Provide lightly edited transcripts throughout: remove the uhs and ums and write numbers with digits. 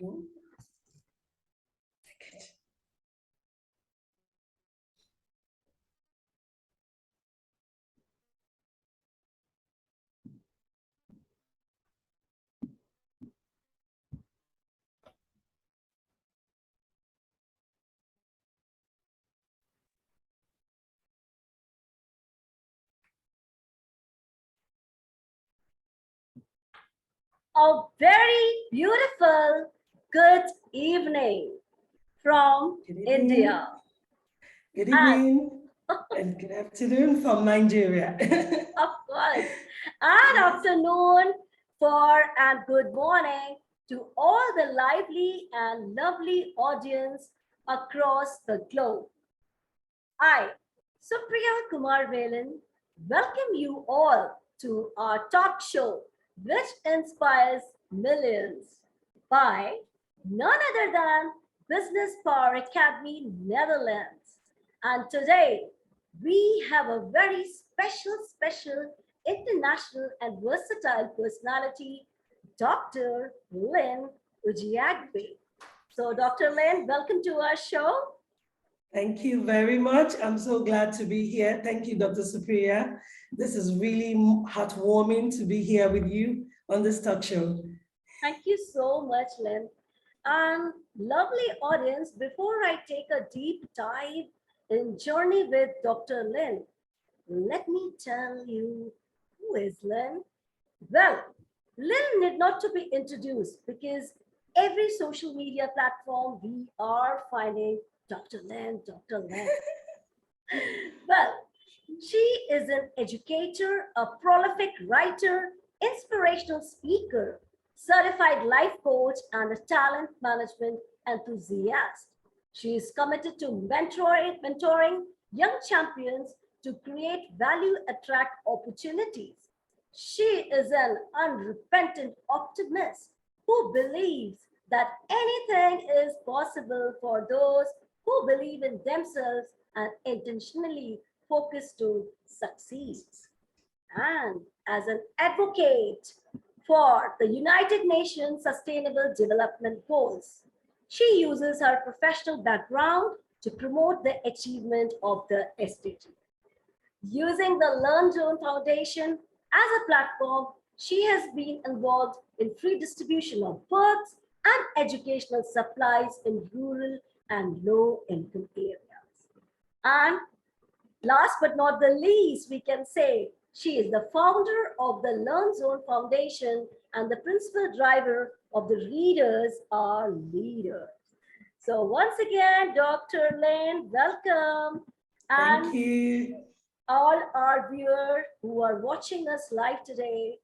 Oh, A very beautiful good evening from good India. evening. Good And evening and good afternoon from Nigeria. of course, and Yes. afternoon for and good morning to all the lively and lovely audience across the globe. I, Supriya Kumar Velan, welcome you all to our talk show, which inspires millions by none other than Business Power Academy Netherlands. And today, we have a very special, international, and versatile personality, Dr. Lynn Ujiagbe. So, Dr. Lynn, welcome to our show. Thank you very much. I'm so glad to be here. Thank you, Dr. Supriya. This is really heartwarming to be here with you on this talk show. Thank you so much, Lynn. And lovely audience, before I take a deep dive in Journey with Dr. Lynn, let me tell you who is Lynn. Well, Lynn need not to be introduced because every social media platform we are finding Dr. Lynn, Dr. Lynn. Well, she is an educator, a prolific writer, inspirational speaker, certified life coach, and a talent management enthusiast. She is committed to mentoring young champions to create value attract opportunities. She is an unrepentant optimist who believes that anything is possible for those who believe in themselves and intentionally focus to succeed. And as an advocate for the United Nations Sustainable Development Goals, she uses her professional background to promote the achievement of the SDG. Using the Learn Zone Foundation as a platform, she has been involved in free distribution of books and educational supplies in rural and low income areas. And last but not the least, we can say she is the founder of the Learn Zone Foundation and the principal driver of the Readers Are Leaders. So once again, Dr. Lynn, welcome. Thank And you. all our viewers who are watching us live today,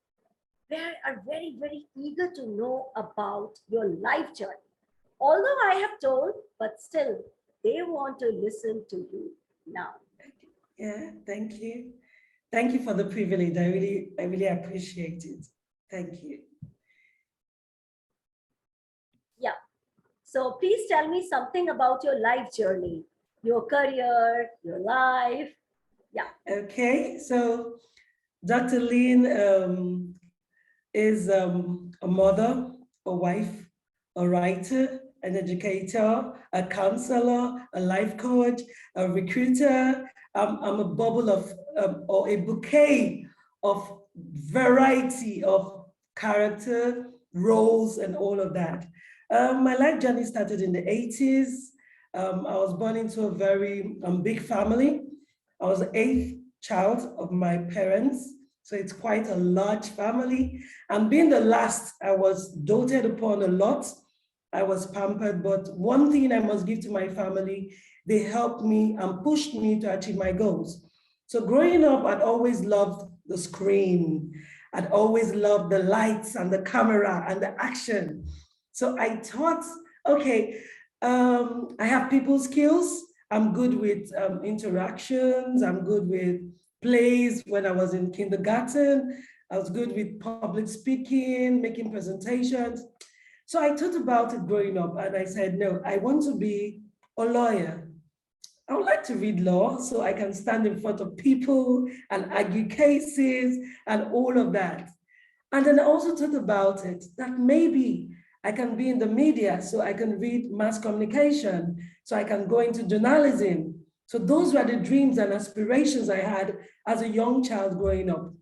they are very eager to know about your life journey. Although I have told, but still, they want to listen to you now. Yeah, thank you. Thank you for the privilege. I really appreciate it. Thank you. Yeah. So please tell me something about your life journey, your career, your life. Yeah. Okay, so Dr. Lynn is a mother, a wife, a writer, an educator, a counselor, a life coach, a recruiter. I'm a bubble of, or a bouquet of variety of character, roles, and all of that. My life journey started in the 80s. I was born into a very big family. I was the eighth child of my parents. So it's quite a large family. And being the last, I was doted upon a lot. I was pampered, but one thing I must give to my family, they helped me and pushed me to achieve my goals. So growing up, I'd always loved the screen. I'd always loved the lights and the camera and the action. So I thought, okay, I have people skills. I'm good with interactions. I'm good with plays when I was in kindergarten. I was good with public speaking, making presentations. So I thought about it growing up and I said, no, I want to be a lawyer. I would like to read law so I can stand in front of people and argue cases and all of that. And then I also thought about it that maybe I can be in the media, so I can read mass communication, so I can go into journalism. So those were the dreams and aspirations I had as a young child growing up.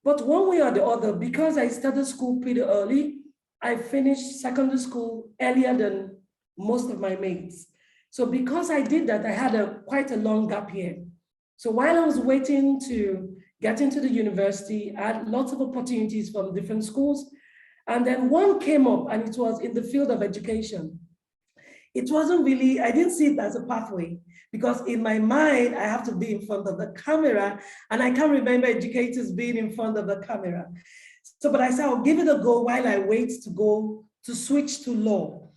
But one way or the other, because I started school pretty early, I finished secondary school earlier than most of my mates. So because I did that, I had quite a long gap year. So while I was waiting to get into the university, I had lots of opportunities from different schools. And then one came up, and it was in the field of education. It wasn't really, I didn't see it as a pathway, because in my mind, I have to be in front of the camera, and I can't remember educators being in front of the camera. So, but I said, I'll give it a go while I wait to go to switch to law.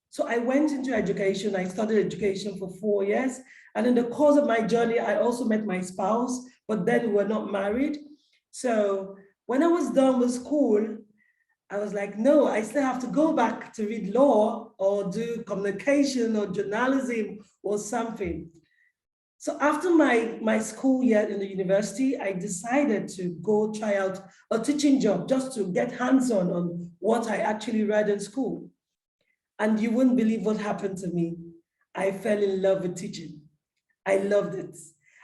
So I went into education. I studied education for 4 years. And in the course of my journey, I also met my spouse, but then we were not married. So when I was done with school, I was like, no, I still have to go back to read law or do communication or journalism or something. So after my school year in the university, I decided to go try out a teaching job just to get hands-on on what I actually read in school. And you wouldn't believe what happened to me. I fell in love with teaching. I loved it.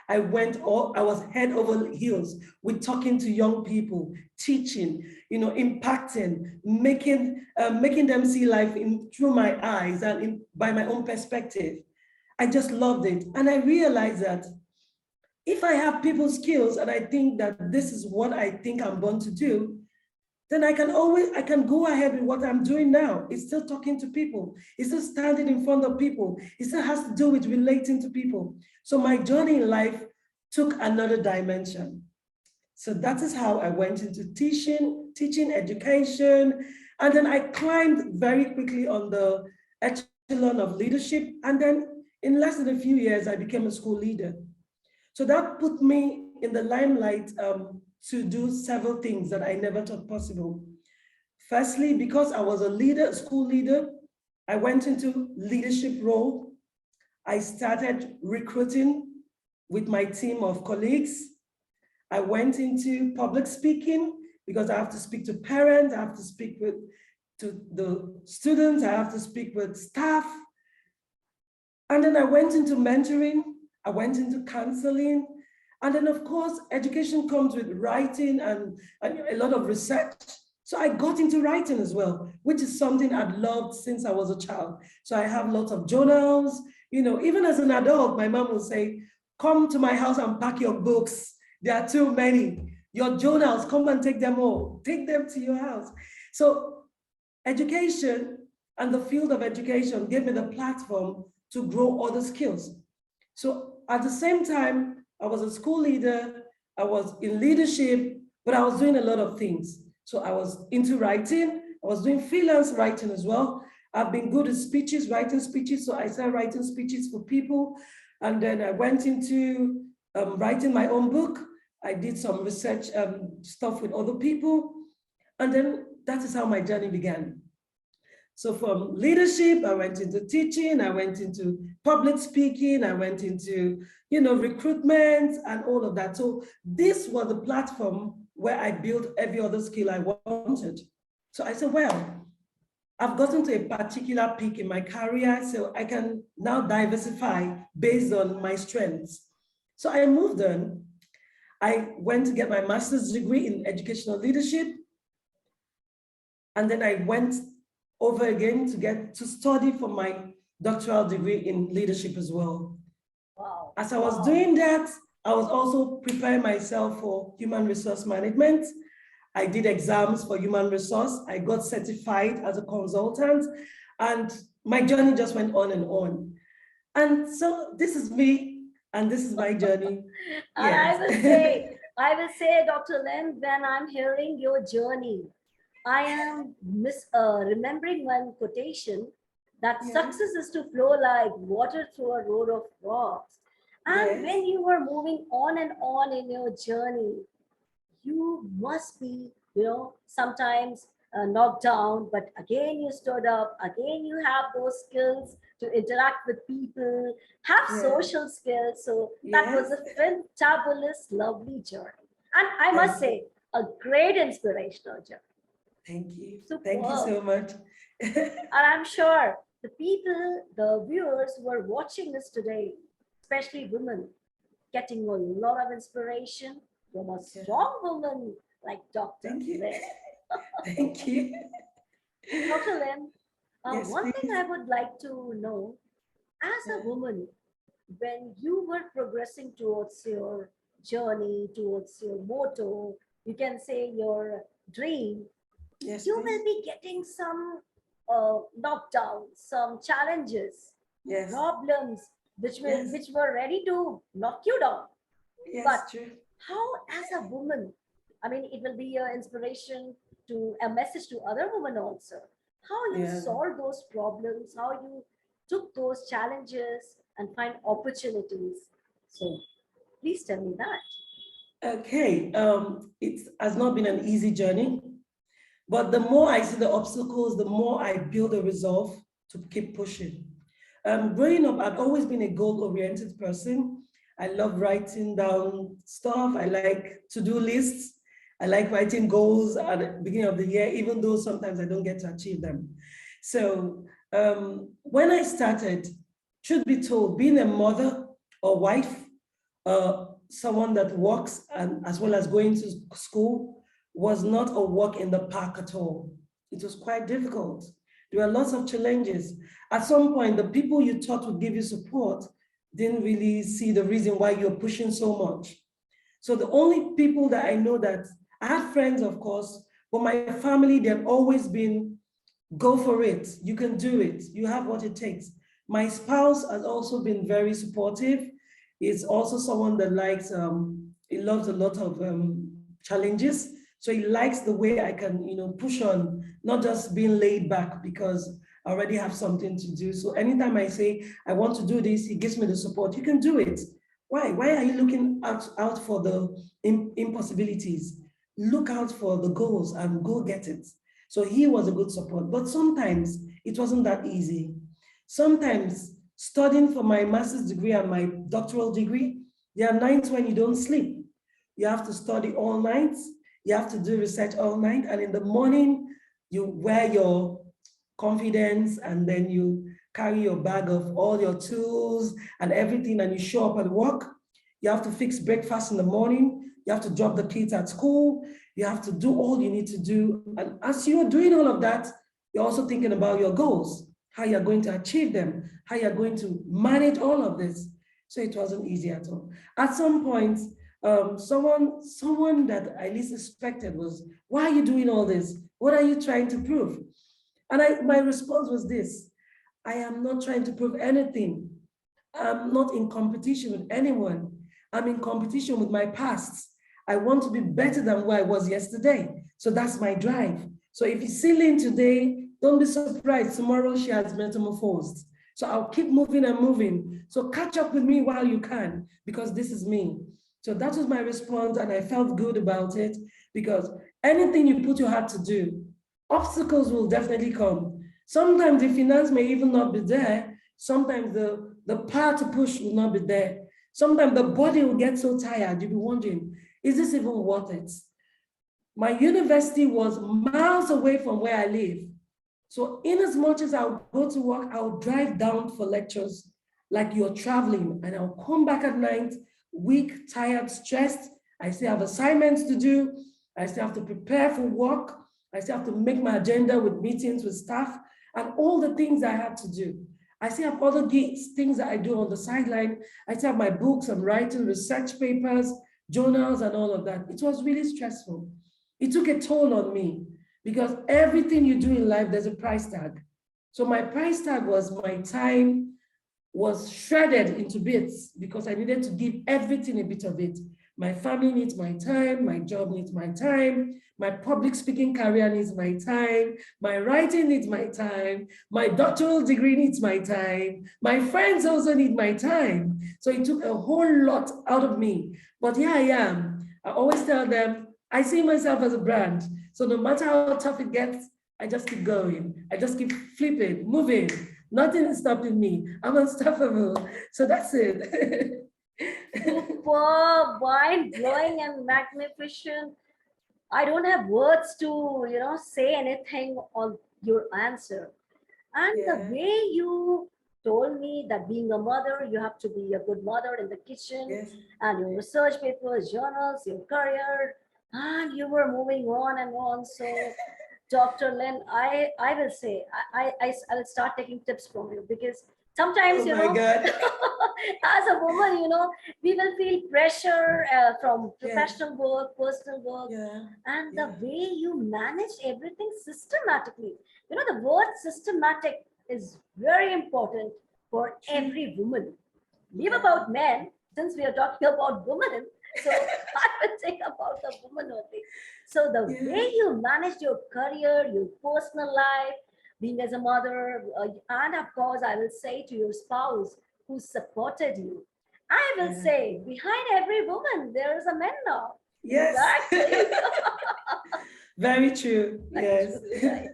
I was head over heels with talking to young people, teaching, impacting, making them see life through my eyes and by my own perspective. I just loved it. And I realized that if I have people skills and I think that this is what I think I'm born to do, then I can go ahead with what I'm doing now. It's still talking to people. It's still standing in front of people. It still has to do with relating to people. So my journey in life took another dimension. So that is how I went into teaching education. And then I climbed very quickly on the echelon of leadership. And then in less than a few years, I became a school leader. So that put me in the limelight to do several things that I never thought possible. Firstly, because I was a leader, school leader, I went into leadership role. I started recruiting with my team of colleagues. I went into public speaking because I have to speak to parents, I have to speak to the students, I have to speak with staff. And then I went into mentoring, I went into counseling. And then of course, education comes with writing and a lot of research. So I got into writing as well, which is something I'd loved since I was a child. So I have lots of journals, even as an adult, my mom will say, come to my house and pack your books. There are too many. Your journals, come and take them all. Take them to your house. So education and the field of education gave me the platform to grow other skills. So at the same time, I was a school leader, I was in leadership, but I was doing a lot of things. So I was into writing, I was doing freelance writing as well. I've been good at speeches, writing speeches, so I started writing speeches for people. And then I went into writing my own book. I did some research stuff with other people. And then that is how my journey began. So from leadership, I went into teaching, I went into public speaking, I went into, recruitment and all of that. So this was the platform where I built every other skill I wanted. So I said, well, I've gotten to a particular peak in my career, so I can now diversify based on my strengths. So I moved on. I went to get my master's degree in educational leadership. And then I went over again to study for my doctoral degree in leadership as well. Wow. As I was doing that, I was also preparing myself for human resource management. I did exams for human resource. I got certified as a consultant, and my journey just went on and on. And so this is me, and this is my journey. Yes. I will say, Dr. Lynn, when I'm hearing your journey, I am remembering one quotation that success is to flow like water through a road of rocks. And when you were moving on and on in your journey, you must be, sometimes knocked down, but again you stood up, again you have those skills to interact with people, have social skills. So that was a fantabulous, lovely journey. And I must say, a great inspirational journey. Thank you. Thank you Superb. so much. And I'm sure the people, the viewers who are watching us today, especially women, getting a lot of inspiration from a Yeah. strong woman like Dr. Thank you. Lynn. Thank you. Dr. Lynn, Yes, one thing please. I would like to know, as a woman, when you were progressing towards your journey, towards your motto, you can say your dream, Yes, you will please. be getting some knockdowns, some challenges, Yes. problems Yes. which were ready to knock you down. But Yes, true. how, as a woman, I mean, it will be an inspiration to a message to other women also. How you Yeah. solve those problems, how you took those challenges and find opportunities. So please tell me that. Okay. It has not been an easy journey, but the more I see the obstacles, the more I build a resolve to keep pushing. Growing up, I've always been a goal-oriented person. I love writing down stuff. I like to-do lists. I like writing goals at the beginning of the year, even though sometimes I don't get to achieve them. So when I started, truth be told, being a mother or wife, someone that works and as well as going to school was not a walk in the park at all. It was quite difficult. There were lots of challenges. At some point, the people you thought would give you support didn't really see the reason why you're pushing so much. So the only people that I know that I had friends, of course, but my family, they've always been go for it. You can do it. You have what it takes. My spouse has also been very supportive. He's also someone that likes, he loves a lot of challenges. So he likes the way I can, push on, not just being laid back because I already have something to do. So anytime I say, I want to do this, he gives me the support. You can do it. Why? Why are you looking out for the impossibilities? Look out for the goals and go get it. So he was a good support. But sometimes it wasn't that easy. Sometimes studying for my master's degree and my doctoral degree, there are nights when you don't sleep. You have to study all night. You have to do research all night. And in the morning, you wear your confidence and then you carry your bag of all your tools and everything and you show up at work. You have to fix breakfast in the morning. You have to drop the kids at school. You have to do all you need to do. And as you're doing all of that, you're also thinking about your goals, how you're going to achieve them, how you're going to manage all of this. So it wasn't easy at all. At some point, someone that I least expected was, why are you doing all this? What are you trying to prove? And my response was this: I am not trying to prove anything. I'm not in competition with anyone. I'm in competition with my past. I want to be better than who I was yesterday. So that's my drive. So if you see Lynn today, don't be surprised. Tomorrow she has metamorphosed. So I'll keep moving and moving. So catch up with me while you can, because this is me. So that was my response, and I felt good about it because anything you put your heart to do, obstacles will definitely come. Sometimes the finance may even not be there. Sometimes the power to push will not be there. Sometimes the body will get so tired, you'll be wondering, is this even worth it? My university was miles away from where I live. So in as much as I'll go to work, I'll drive down for lectures like you're traveling, and I'll come back at night, weak, tired, stressed. I still have assignments to do. I still have to prepare for work. I still have to make my agenda with meetings with staff and all the things I had to do. I still have other things that I do on the sideline. I still have my books, I'm writing research papers, journals, and all of that. It was really stressful. It took a toll on me because everything you do in life, there's a price tag. So my price tag was my time was shredded into bits because I needed to give everything a bit of it. My family needs my time, my job needs my time, my public speaking career needs my time, my writing needs my time, my doctoral degree needs my time, my friends also need my time. So it took a whole lot out of me. But here I am. I always tell them, I see myself as a brand. So no matter how tough it gets, I just keep going. I just keep flipping, moving. Nothing is stopping me. I'm unstoppable. So that's it. Superb, mind blowing, and magnificent. I don't have words to, say anything on your answer. And the Yeah. way you told me that being a mother, you have to be a good mother in the kitchen, Yes. and your research papers, journals, your career, and you were moving on and on. So, Dr. Lynn, I will say, I will start taking tips from you, because sometimes, Oh my God. as a woman, we will feel pressure from Yes. professional work, personal work, Yeah. and the Yeah. way you manage everything systematically. The word systematic is very important for True. every woman. Leave Yeah. about men, since we are talking about women. So I will think about the woman only. So the Yeah. way you manage your career, your personal life, being as a mother, and of course, I will say to your spouse who supported you. I will Yeah. say, behind every woman, there is a man now. Yes. Exactly. Very true. Yes. Actually, right.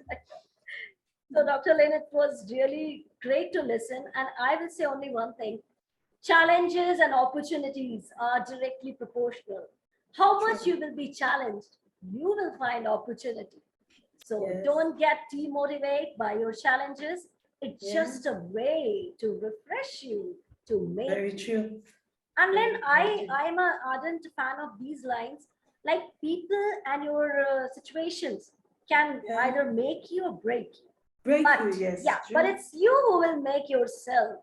So, Dr. Lynn, it was really great to listen. And I will say only one thing: challenges and opportunities are directly proportional. How much True. you will be challenged, you will find opportunity. So, Yes. don't get demotivated by your challenges. It's Yeah. just a way to refresh you, to make Very you. true. And then Very, very I, true. I'm an ardent fan of these lines. Like, people and your situations can Yeah. either make you or break you. Break you. But Yes. yeah, but True. it's you who will make yourself.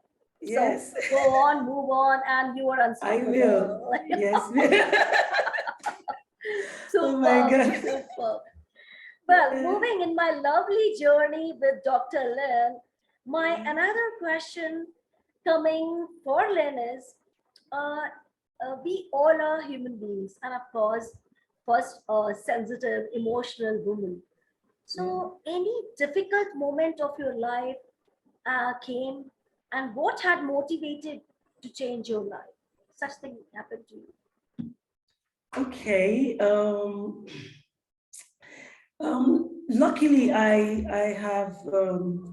So Yes. go on, move on, and you are I will. unstoppable. Yes. Oh my Superb, God. superb. Well, Yeah. moving in my lovely journey with Dr. Lynn, my Yeah. another question coming for Lynn is, uh, we all are human beings, and of course, first, a sensitive, emotional woman. Yeah. So, any difficult moment of your life came, and what had motivated to change your life? Such thing happened to you. Okay. Luckily, I have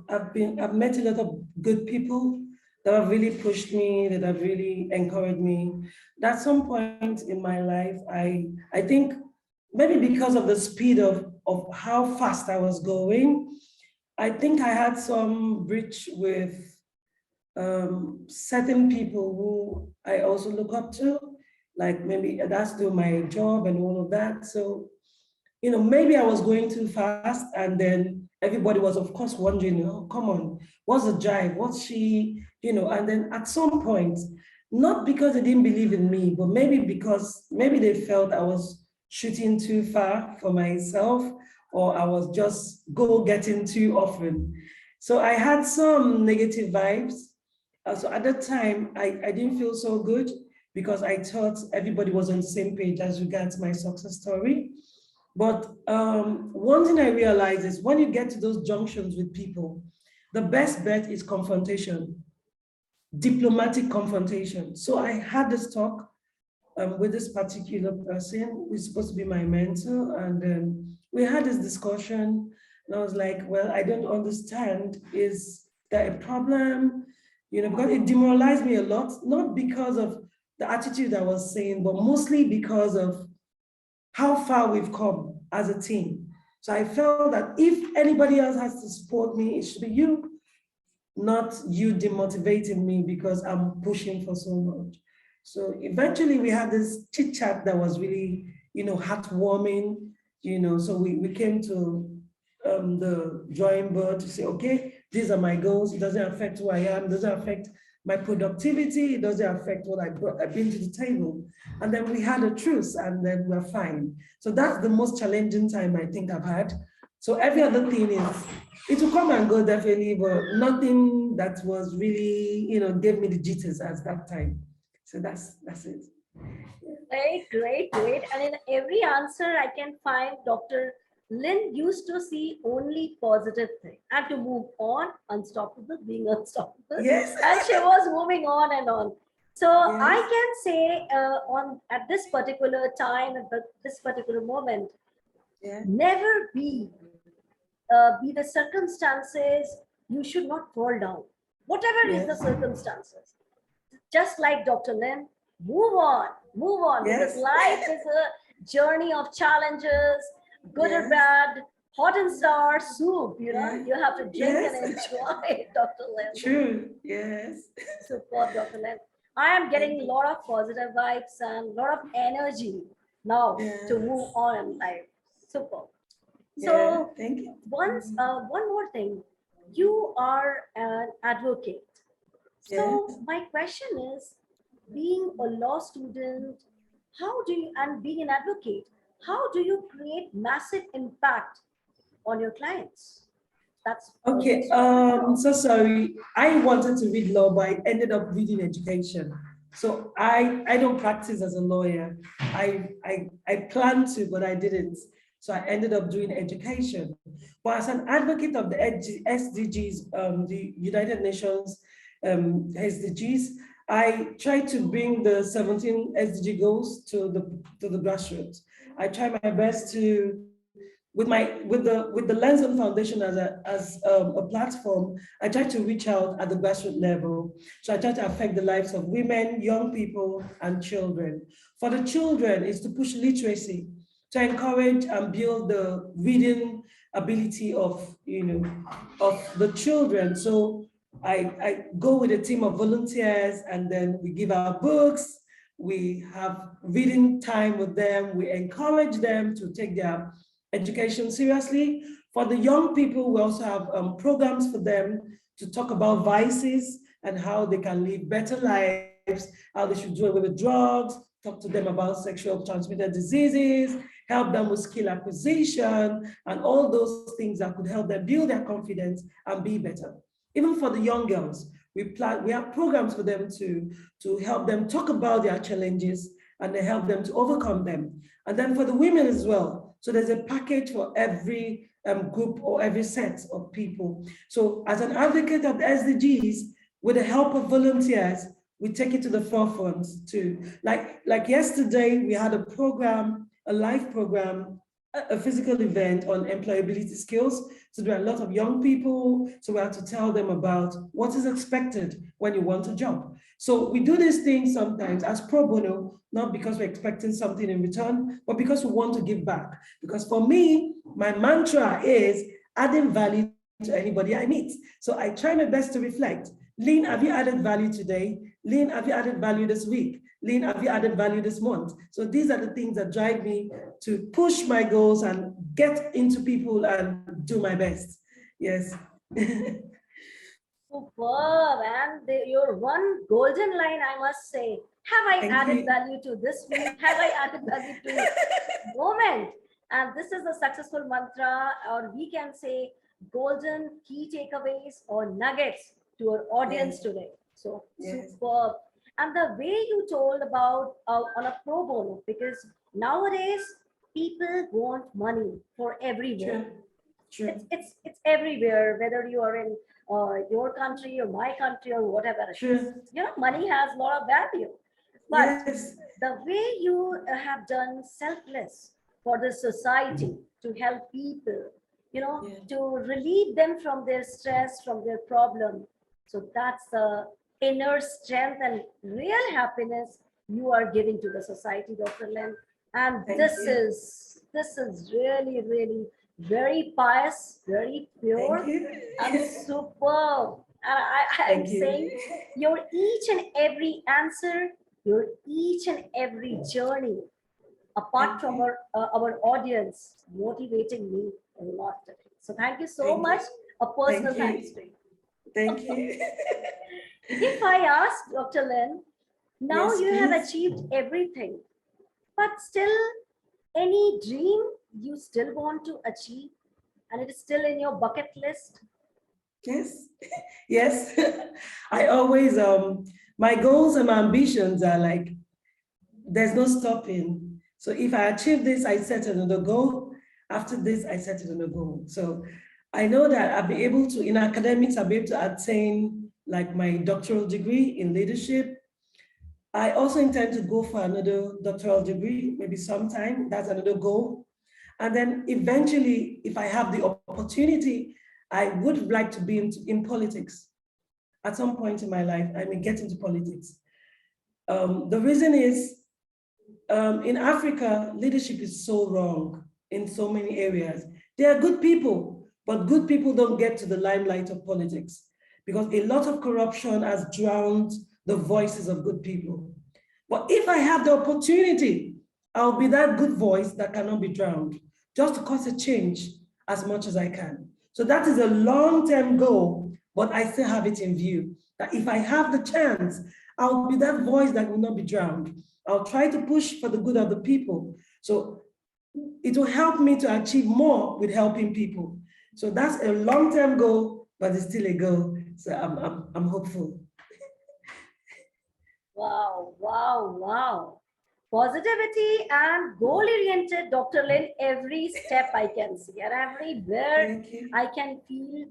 I've met a lot of good people that have really pushed me, that have really encouraged me. At some point in my life, I think maybe because of the speed of how fast I was going, I think I had some breach with certain people who I also look up to, like maybe that's still my job and all of that. So maybe I was going too fast, and then everybody was, of course, wondering, oh, come on, what's the drive? What's she, and then at some point, not because they didn't believe in me, but maybe because maybe they felt I was shooting too far for myself, or I was just go getting too often. So I had some negative vibes. So at that time, I didn't feel so good because I thought everybody was on the same page as regards my success story. But one thing I realize is when you get to those junctions with people, the best bet is confrontation, diplomatic confrontation. So I had this talk with this particular person who's supposed to be my mentor, and we had this discussion. And I was like, well, I don't understand. Is there a problem? Because it demoralized me a lot, not because of the attitude I was saying, but mostly because of how far we've come as a team. So I felt that if anybody else has to support me, it should be you, not you demotivating me because I'm pushing for so much. So eventually we had this chit chat that was really, heartwarming, so we came to the drawing board to say, okay, these are my goals. It doesn't affect who I am, it doesn't affect my productivity, it doesn't affect what I bring to the table. And then we had a truce and then we're fine. So that's the most challenging time I think I've had. So every other thing is, it will come and go definitely, but nothing that was really, gave me the jitters at that time. So that's it. Great, great, great. And in every answer, I can find Dr. Lynn used to see only positive thing and to move on, unstoppable, being unstoppable. Yes, And she was moving on and on. So I yes, can say on at this particular time, at this particular moment, yeah, never be the circumstances, you should not fall down. Whatever is the yes, circumstances, just like Dr. Lynn, move on, because yes, life is a journey of challenges, good or Yes, bad, hot and sour soup, yeah, you have to drink and yes, enjoy it, Dr. Lynn. true, yes. Superb, Dr. Lynn. I am Thank getting a you. lot of positive vibes and a lot of energy now to move Yes, on in life. Super. yeah, So thank you. once, one more thing, you are an advocate. Yes. So my question is, being a law student, how do you, and being an advocate, how do you create massive impact on your clients? That's first Okay, question. so sorry. I wanted to read law, but I ended up reading education. So I don't practice as a lawyer. I planned to, but I didn't. So I ended up doing education. But as an advocate of the SDGs, the United Nations SDGs, I try to bring the 17 SDG goals to the grassroots. I try my best to with the Lens Foundation as a platform, I try to reach out at the grassroots level. So I try to affect the lives of women, young people, and children. For the children, is to push literacy, to encourage and build the reading ability of of the children. So I go with a team of volunteers, and then we give our books. We have reading time with them. We encourage them to take their education seriously. For the young people, we also have programs for them to talk about vices and how they can live better lives, how they should do away with drugs, talk to them about sexual transmitted diseases, help them with skill acquisition, and all those things that could help them build their confidence and be better. Even for the young girls, we have programs for them to help them talk about their challenges and they help them to overcome them. And then for the women as well, so there's a package for every group or every set of people. So as an advocate of the SDGs, with the help of volunteers, we take it to the forefront too. Like yesterday, we had a program, a live program, a physical event on employability skills. So there are a lot of young people. So we have to tell them about what is expected when you want a job. So we do these things sometimes as pro bono, not because we're expecting something in return, but because we want to give back. Because for me, my mantra is adding value to anybody I meet. So I try my best to reflect. Lynn, have you added value today? Lynn, have you added value this week? Lynn, have you added value this month? So these are the things that drive me to push my goals and get into people and do my best. Yes. Superb. And your one golden line, I must say, have I Thank added you. value to this week? Have I added value to this moment? And this is the successful mantra, or we can say golden key takeaways or nuggets to our audience Yes. today. So Yes. superb. And the way you told about on a pro bono, because nowadays people want money for everywhere. True. True. It's everywhere, whether you are in your country or my country or whatever it is. True. Money has a lot of value, but Yes. the way you have done selfless for the society to help people, Yeah. to relieve them from their stress, from their problem. So that's the inner strength and real happiness you are giving to the society, Dr. Len. And Thank this you. is this is really, really very pious, very Thank pure, you. and superb. And I'm Thank you. saying your each and every answer, your each and every journey, apart Thank from you. our audience, motivating me a lot today. So thank you so Thank you. much. A personal Thank thanks you. to you. Thank you. If I ask Dr. Lynn, now Yes, you have please. achieved everything, but still any dream you still want to achieve and it is still in your bucket list? Yes. Yes. I always my goals and my ambitions are like there's no stopping. So if I achieve this, I set another goal. After this, I set another goal. So I know that I'll be able to, in academics, I'll be able to attain like my doctoral degree in leadership. I also intend to go for another doctoral degree, maybe sometime. That's another goal. And then eventually, if I have the opportunity, I would like to be in politics. At some point in my life, I may get into politics. The reason is in Africa, leadership is so wrong in so many areas. There are good people, but good people don't get to the limelight of politics because a lot of corruption has drowned the voices of good people. But if I have the opportunity, I'll be that good voice that cannot be drowned, just to cause a change as much as I can. So that is a long-term goal, but I still have it in view that if I have the chance, I'll be that voice that will not be drowned. I'll try to push for the good of the people. So it will help me to achieve more with helping people. So that's a long-term goal, but it's still a goal. So I'm hopeful. Wow, wow, wow. Positivity and goal-oriented, Dr. Lynn, every step I can see and everywhere Thank you. I can feel,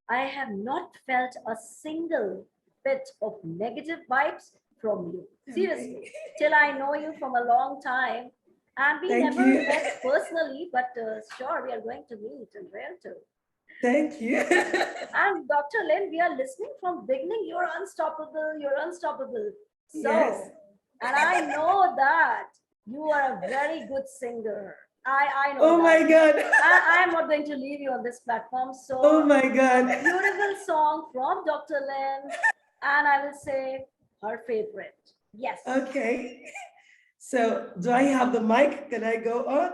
I have not felt a single bit of negative vibes from you. Seriously, Okay. till I know you from a long time. And we Thank never you. met personally, but sure, we are going to meet in real too. Thank you. And Dr. Lynn, we are listening from beginning. You're unstoppable. You're unstoppable. Yes. So, and I know that you are a very good singer. I know Oh that. my God. I am not going to leave you on this platform. Oh So, my a God. beautiful song from Dr. Lynn, and I will say her favorite. Yes. Okay. So do I have the mic? Can I go on?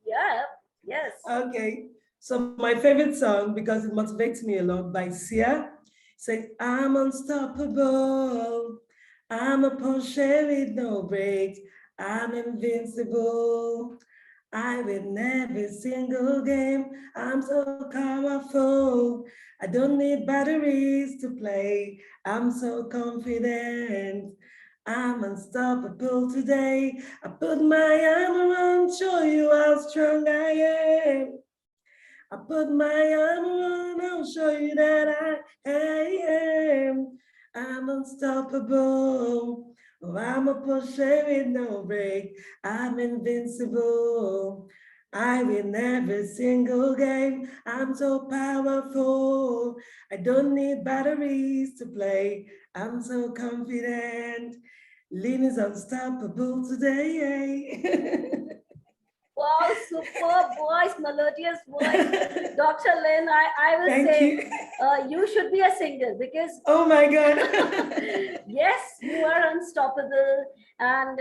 Yeah. Yes. Okay. So my favorite song, because it motivates me a lot, by Sia, says, I'm unstoppable. I'm a Porsche with no brakes. I'm invincible. I win every single game. I'm so powerful. I don't need batteries to play. I'm so confident. I'm unstoppable today. I put my armor on, show you how strong I am. I put my armor on, I'll show you that I am. I'm unstoppable. Oh, I'm a pusher with no break. I'm invincible. I win every single game. I'm so powerful. I don't need batteries to play. I'm so confident. Lynn is unstoppable today. Wow, superb voice, melodious voice. Dr. Lynn, I will Thank say you. you should be a singer because Oh my God. yes, you are unstoppable. And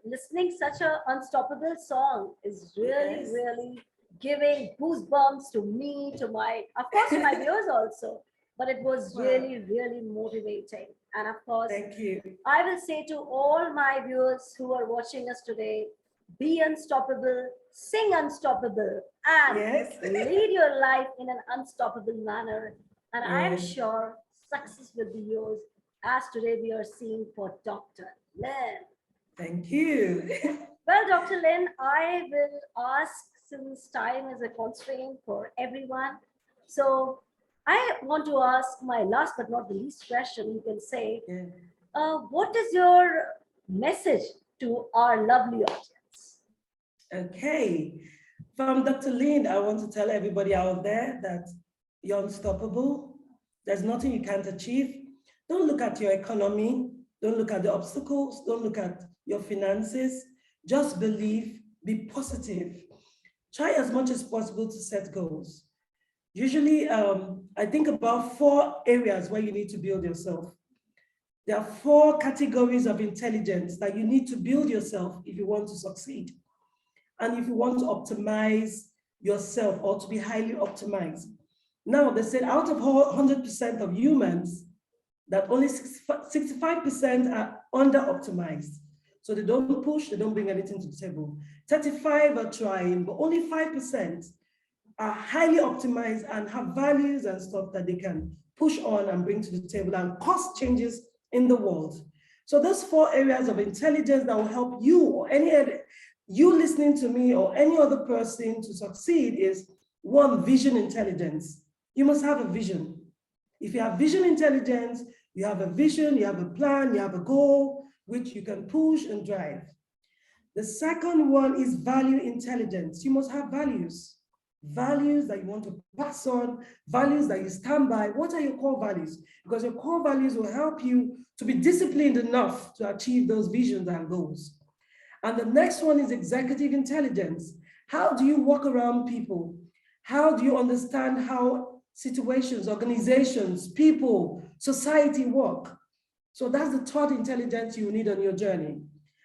listening such a unstoppable song is really, Yes. really giving goosebumps to me, to my, of course, to my viewers also. But it was Wow. really, really motivating. And of course, Thank you. I will say to all my viewers who are watching us today, be unstoppable, sing unstoppable, and Yes. lead your life in an unstoppable manner. And I am Yes. sure success will be yours, as today we are seeing for Dr. Lynn. Thank you. Well, Dr. Lynn, I will ask, since time is a constraint for everyone. So I want to ask my last but not the least question. You can say, Yeah. what is your message to our lovely audience? Okay. From Dr. Lynn, I want to tell everybody out there that you're unstoppable. There's nothing you can't achieve. Don't look at your economy. Don't look at the obstacles. Don't look at your finances. Just believe, be positive. Try as much as possible to set goals. Usually, I think about 4 areas where you need to build yourself. There are 4 categories of intelligence that you need to build yourself if you want to succeed. And if you want to optimize yourself or to be highly optimized. Now, they said out of 100% of humans, that only 65% are under optimized. So they don't push, they don't bring anything to the table. 35 are trying, but only 5% are highly optimized and have values and stuff that they can push on and bring to the table and cause changes in the world. So those 4 areas of intelligence that will help you or any other, you listening to me or any other person to succeed is 1, vision intelligence. You must have a vision. If you have vision intelligence, you have a vision, you have a plan, you have a goal, which you can push and drive. The second one is value intelligence. You must have values. Values that you want to pass on, values that you stand by. What are your core values? Because your core values will help you to be disciplined enough to achieve those visions and goals. And the next one is executive intelligence. How do you walk around people? How do you understand how situations, organizations, people, society work? So that's the third intelligence you need on your journey.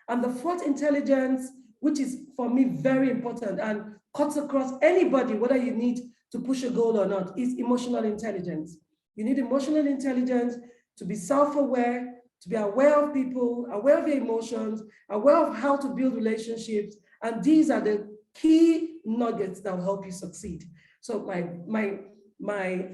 And the fourth intelligence, which is for me very important and cuts across anybody, whether you need to push a goal or not, is emotional intelligence. You need emotional intelligence to be self-aware, to be aware of people, aware of your emotions, aware of how to build relationships. And these are the key nuggets that will help you succeed. So my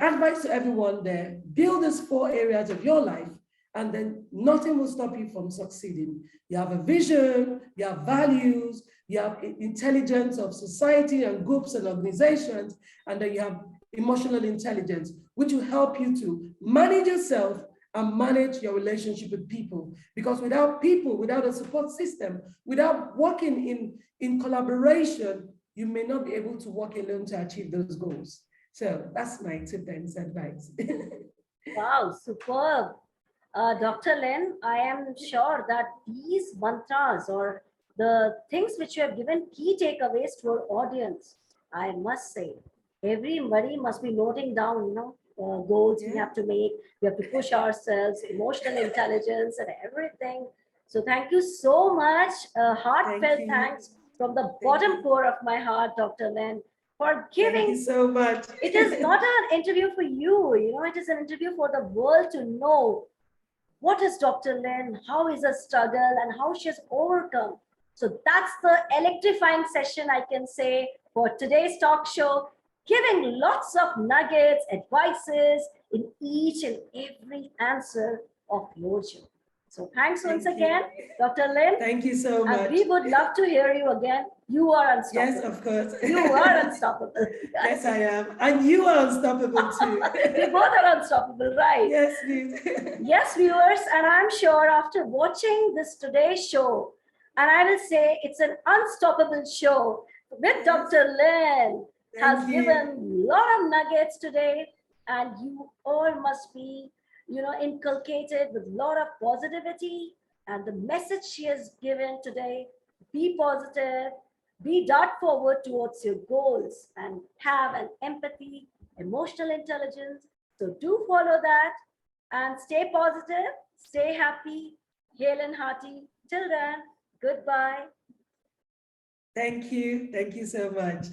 advice to everyone there, build these 4 areas of your life, and then nothing will stop you from succeeding. You have a vision, you have values, you have intelligence of society and groups and organizations, and then you have emotional intelligence, which will help you to manage yourself and manage your relationship with people. Because without people, without a support system, without working in collaboration, you may not be able to work alone to achieve those goals. So that's my 2 pence advice. Wow, superb. Dr. Lynn, I am sure that these mantras or the things which you have given key takeaways to our audience, I must say, everybody must be noting down, goals we have to make. We have to push ourselves, emotional intelligence and everything. So thank you so much. Heartfelt thanks from the bottom core of my heart, Dr. Lynn, for giving. Thank you so much. It is not an interview for you, it is an interview for the world to know what is Dr. Lynn, how is her struggle, and how she has overcome. So that's the electrifying session, I can say, for today's talk show, giving lots of nuggets, advices in each and every answer of your show. So thanks once again, Dr. Lynn. Thank you so much. And we would love to hear you again. You are unstoppable. Yes, of course. You are unstoppable. Yes, I am. And you are unstoppable too. We both are unstoppable, right? Yes, please. Yes, viewers, and I'm sure after watching this today's show, and I will say it's an unstoppable show with Dr. Lynn, has given a lot of nuggets today, and you all must be, inculcated with a lot of positivity. And the message she has given today: be positive, be dart forward towards your goals, and have an empathy, emotional intelligence. So do follow that and stay positive, stay happy, hale and hearty. Till then, goodbye. Thank you. Thank you so much.